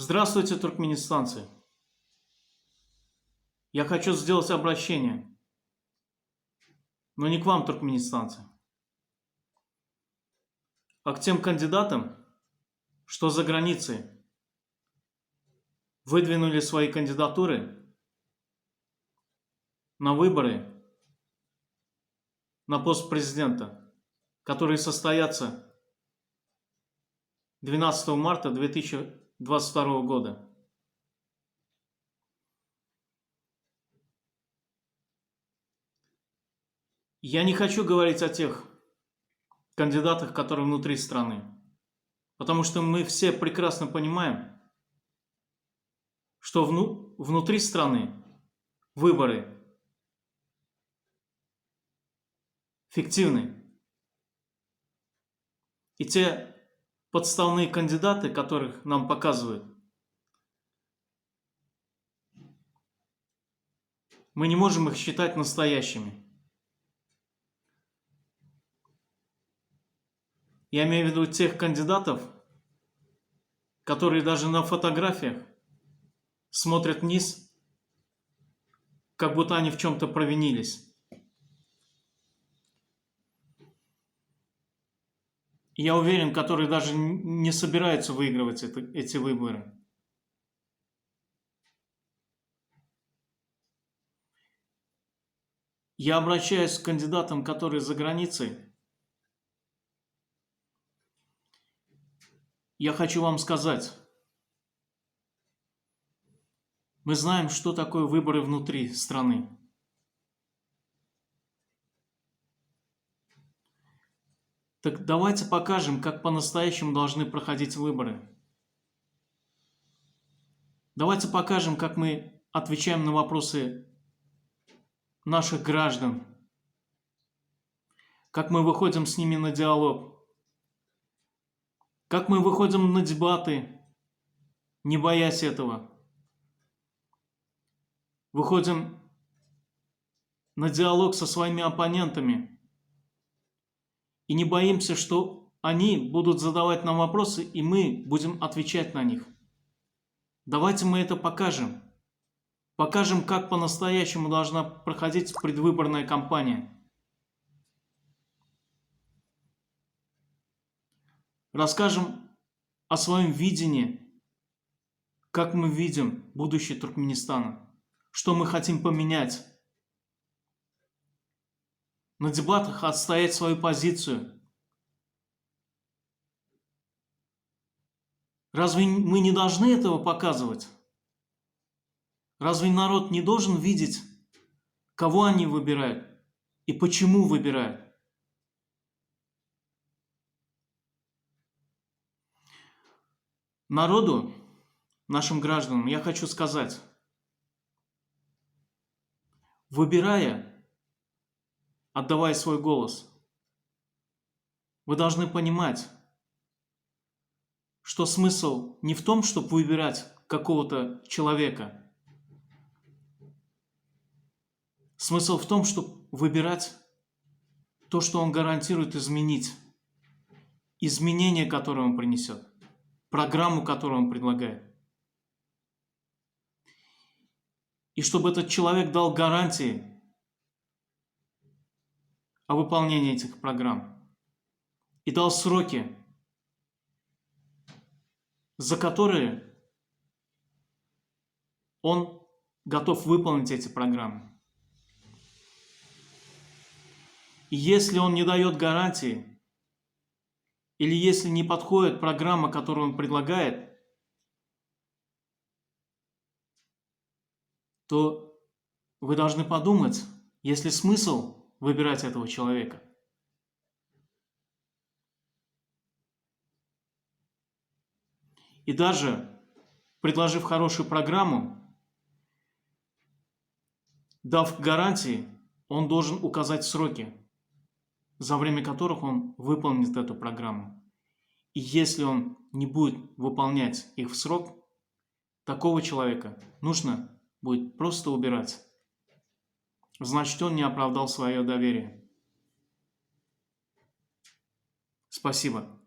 Здравствуйте, туркменистанцы! Я хочу сделать обращение, но не к вам, туркменистанцы, а к тем кандидатам, что за границей выдвинули свои кандидатуры на выборы на пост президента, которые состоятся 12 марта 2022 года. Я не хочу говорить о тех кандидатах, которые внутри страны, потому что мы все прекрасно понимаем, что внутри страны выборы фиктивны. И те подставные кандидаты, которых нам показывают, мы не можем их считать настоящими. Я имею в виду тех кандидатов, которые даже на фотографиях смотрят вниз, как будто они в чем-то провинились. И я уверен, которые даже не собираются выигрывать эти выборы. Я обращаюсь к кандидатам, которые за границей. Я хочу вам сказать, мы знаем, что такое выборы внутри страны. Так давайте покажем, как по-настоящему должны проходить выборы. Давайте покажем, как мы отвечаем на вопросы наших граждан, как мы выходим с ними на диалог, как мы выходим на дебаты, не боясь этого. Выходим на диалог со своими оппонентами и не боимся, что они будут задавать нам вопросы, и мы будем отвечать на них. Давайте мы это покажем. Покажем, как по-настоящему должна проходить предвыборная кампания. Расскажем о своем видении, как мы видим будущее Туркменистана, что мы хотим поменять. На дебатах отстоять свою позицию. Разве мы не должны этого показывать? Разве народ не должен видеть, кого они выбирают и почему выбирают? Народу, нашим гражданам, я хочу сказать, выбирая, отдавая свой голос, вы должны понимать, что смысл не в том, чтобы выбирать какого-то человека. Смысл в том, чтобы выбирать то, что он гарантирует изменить. Изменения, которые он принесет. Программу, которую он предлагает. И чтобы этот человек дал гарантии о выполнении этих программ. И дал сроки, за которые он готов выполнить эти программы. И если он не дает гарантии, или если не подходит программа, которую он предлагает, то вы должны подумать, есть ли смысл выбирать этого человека. И даже предложив хорошую программу, дав гарантии, он должен указать сроки, за время которых он выполнит эту программу. И если он не будет выполнять их в срок, такого человека нужно будет просто убирать. Значит, он не оправдал свое доверие. Спасибо.